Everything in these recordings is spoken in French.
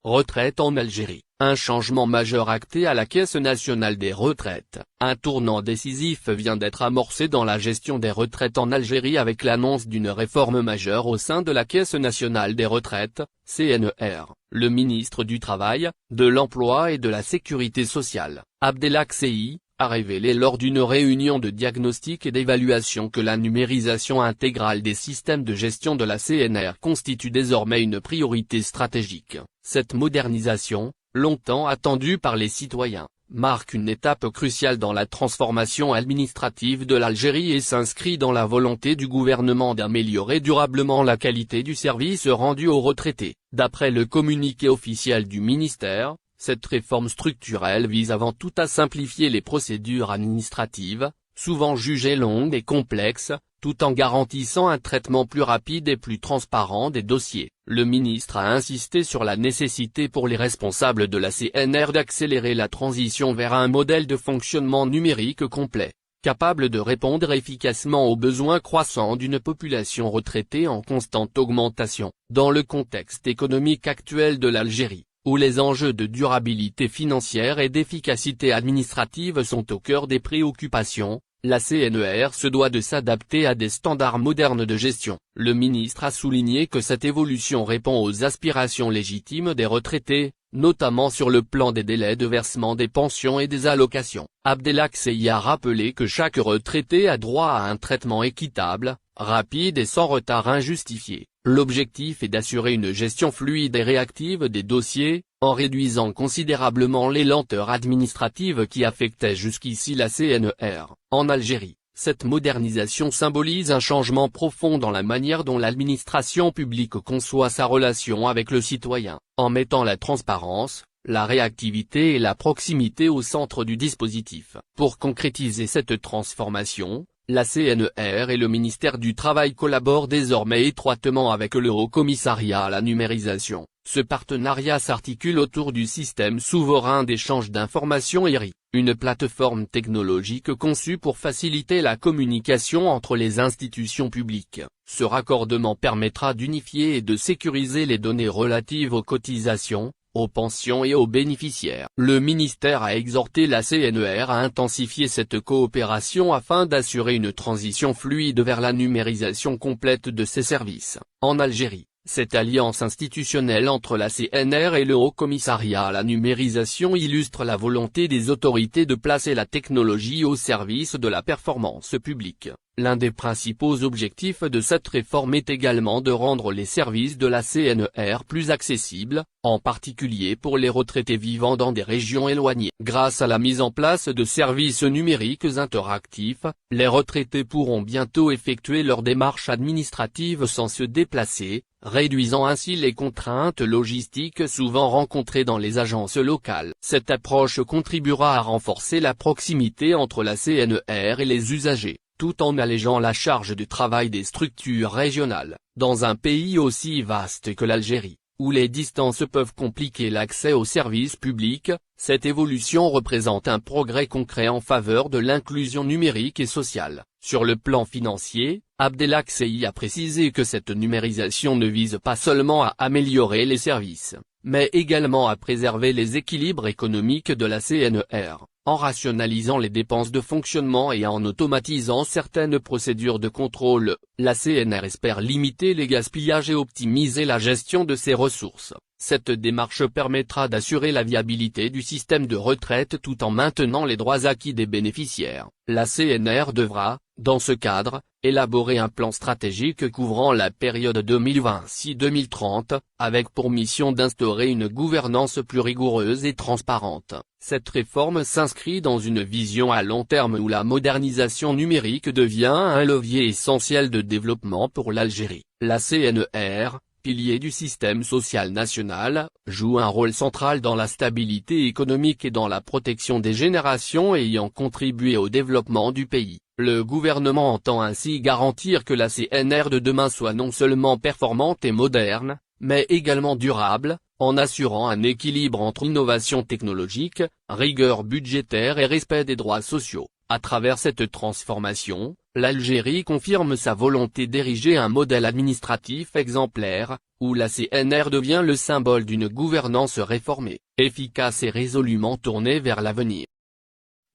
Retraite en Algérie, un changement majeur acté à la Caisse nationale des retraites. Un tournant décisif vient d'être amorcé dans la gestion des retraites en Algérie avec l'annonce d'une réforme majeure au sein de la Caisse nationale des retraites, CNR. Le ministre du Travail, de l'Emploi et de la Sécurité sociale, Abdelak Seihi, a révélé lors d'une réunion de diagnostic et d'évaluation que la numérisation intégrale des systèmes de gestion de la CNR constitue désormais une priorité stratégique. Cette modernisation, longtemps attendue par les citoyens, marque une étape cruciale dans la transformation administrative de l'Algérie et s'inscrit dans la volonté du gouvernement d'améliorer durablement la qualité du service rendu aux retraités. D'après le communiqué officiel du ministère, cette réforme structurelle vise avant tout à simplifier les procédures administratives, souvent jugées longues et complexes, tout en garantissant un traitement plus rapide et plus transparent des dossiers. Le ministre a insisté sur la nécessité pour les responsables de la CNR d'accélérer la transition vers un modèle de fonctionnement numérique complet, capable de répondre efficacement aux besoins croissants d'une population retraitée en constante augmentation. Dans le contexte économique actuel de l'Algérie, où les enjeux de durabilité financière et d'efficacité administrative sont au cœur des préoccupations, la CNR se doit de s'adapter à des standards modernes de gestion. Le ministre a souligné que cette évolution répond aux aspirations légitimes des retraités, notamment sur le plan des délais de versement des pensions et des allocations. Abdelak Seihi a rappelé que chaque retraité a droit à un traitement équitable, rapide et sans retard injustifié. L'objectif est d'assurer une gestion fluide et réactive des dossiers, en réduisant considérablement les lenteurs administratives qui affectaient jusqu'ici la CNR. En Algérie, cette modernisation symbolise un changement profond dans la manière dont l'administration publique conçoit sa relation avec le citoyen, en mettant la transparence, la réactivité et la proximité au centre du dispositif. Pour concrétiser cette transformation, la CNR et le ministère du Travail collaborent désormais étroitement avec le Haut Commissariat à la numérisation. Ce partenariat s'articule autour du système souverain d'échange d'informations ERI, une plateforme technologique conçue pour faciliter la communication entre les institutions publiques. Ce raccordement permettra d'unifier et de sécuriser les données relatives aux cotisations, aux pensions et aux bénéficiaires. Le ministère a exhorté la CNR à intensifier cette coopération afin d'assurer une transition fluide vers la numérisation complète de ces services. En Algérie, cette alliance institutionnelle entre la CNR et le Haut Commissariat à la numérisation illustre la volonté des autorités de placer la technologie au service de la performance publique. L'un des principaux objectifs de cette réforme est également de rendre les services de la CNR plus accessibles, en particulier pour les retraités vivant dans des régions éloignées. Grâce à la mise en place de services numériques interactifs, les retraités pourront bientôt effectuer leurs démarches administratives sans se déplacer, réduisant ainsi les contraintes logistiques souvent rencontrées dans les agences locales. Cette approche contribuera à renforcer la proximité entre la CNR et les usagers, tout en allégeant la charge de travail des structures régionales. Dans un pays aussi vaste que l'Algérie, où les distances peuvent compliquer l'accès aux services publics, cette évolution représente un progrès concret en faveur de l'inclusion numérique et sociale. Sur le plan financier, Abdelak Seihi a précisé que cette numérisation ne vise pas seulement à améliorer les services, mais également à préserver les équilibres économiques de la CNR. En rationalisant les dépenses de fonctionnement et en automatisant certaines procédures de contrôle, la CNR espère limiter les gaspillages et optimiser la gestion de ses ressources. Cette démarche permettra d'assurer la viabilité du système de retraite tout en maintenant les droits acquis des bénéficiaires. La CNR devra, dans ce cadre, élaborer un plan stratégique couvrant la période 2026-2030, avec pour mission d'instaurer une gouvernance plus rigoureuse et transparente. Cette réforme s'inscrit dans une vision à long terme où la modernisation numérique devient un levier essentiel de développement pour l'Algérie. La CNR, pilier du système social national, joue un rôle central dans la stabilité économique et dans la protection des générations ayant contribué au développement du pays. Le gouvernement entend ainsi garantir que la CNR de demain soit non seulement performante et moderne, mais également durable, en assurant un équilibre entre innovation technologique, rigueur budgétaire et respect des droits sociaux. À travers cette transformation, l'Algérie confirme sa volonté d'ériger un modèle administratif exemplaire, où la CNR devient le symbole d'une gouvernance réformée, efficace et résolument tournée vers l'avenir.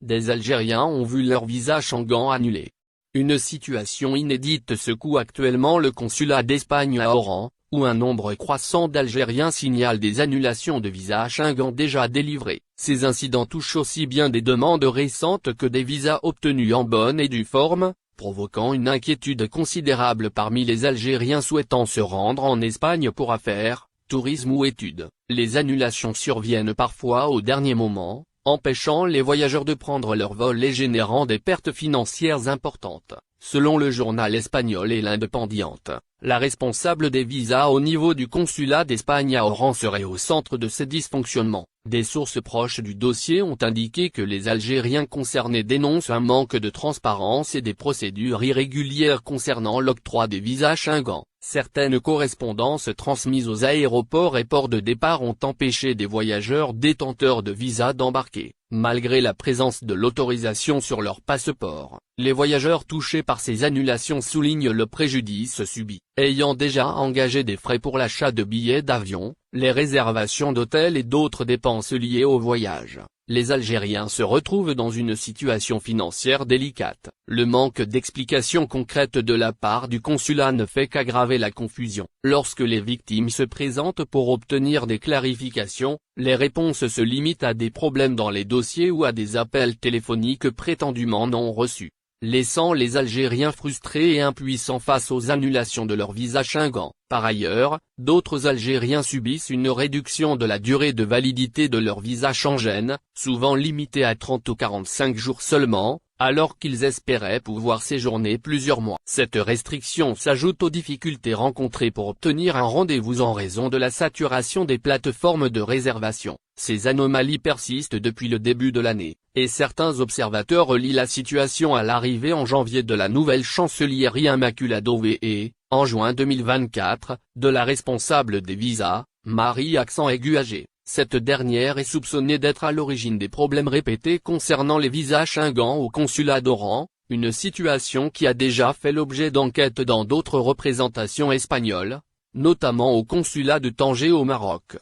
Des Algériens ont vu leur visa Schengen annulé. Une situation inédite secoue actuellement le consulat d'Espagne à Oran, où un nombre croissant d'Algériens signalent des annulations de visas Schengen déjà délivrés. Ces incidents touchent aussi bien des demandes récentes que des visas obtenus en bonne et due forme, provoquant une inquiétude considérable parmi les Algériens souhaitant se rendre en Espagne pour affaires, tourisme ou études. Les annulations surviennent parfois au dernier moment, empêchant les voyageurs de prendre leur vol et générant des pertes financières importantes. Selon le journal espagnol et l'Independiente, la responsable des visas au niveau du consulat d'Espagne à Oran serait au centre de ces dysfonctionnements. Des sources proches du dossier ont indiqué que les Algériens concernés dénoncent un manque de transparence et des procédures irrégulières concernant l'octroi des visas Schengen. Certaines correspondances transmises aux aéroports et ports de départ ont empêché des voyageurs détenteurs de visas d'embarquer, malgré la présence de l'autorisation sur leur passeport. Les voyageurs touchés par ces annulations soulignent le préjudice subi, ayant déjà engagé des frais pour l'achat de billets d'avion, les réservations d'hôtels et d'autres dépenses liées au voyage. Les Algériens se retrouvent dans une situation financière délicate. Le manque d'explications concrètes de la part du consulat ne fait qu'aggraver la confusion. Lorsque les victimes se présentent pour obtenir des clarifications, les réponses se limitent à des problèmes dans les dossiers ou à des appels téléphoniques prétendument non reçus, laissant les Algériens frustrés et impuissants face aux annulations de leur visa Schengen. Par ailleurs, d'autres Algériens subissent une réduction de la durée de validité de leur visa Schengen, souvent limitée à 30 ou 45 jours seulement, alors qu'ils espéraient pouvoir séjourner plusieurs mois. Cette restriction s'ajoute aux difficultés rencontrées pour obtenir un rendez-vous en raison de la saturation des plateformes de réservation. Ces anomalies persistent depuis le début de l'année, et certains observateurs relient la situation à l'arrivée en janvier de la nouvelle chancelière Immaculada et, en juin 2024, de la responsable des visas, Marie accent aigu âgé. Cette dernière est soupçonnée d'être à l'origine des problèmes répétés concernant les visas Schengen au consulat d'Oran, une situation qui a déjà fait l'objet d'enquêtes dans d'autres représentations espagnoles, notamment au consulat de Tanger au Maroc.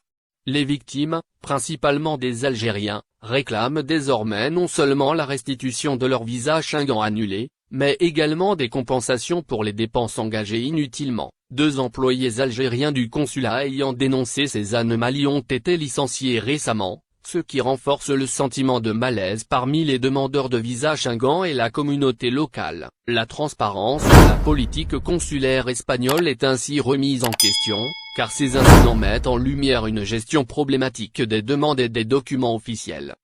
Les victimes, principalement des Algériens, réclament désormais non seulement la restitution de leur visa Schengen annulé, mais également des compensations pour les dépenses engagées inutilement. 2 employés algériens du consulat ayant dénoncé ces anomalies ont été licenciés récemment, ce qui renforce le sentiment de malaise parmi les demandeurs de visa Schengen et la communauté locale. La transparence de la politique consulaire espagnole est ainsi remise en question, car ces incidents mettent en lumière une gestion problématique des demandes et des documents officiels.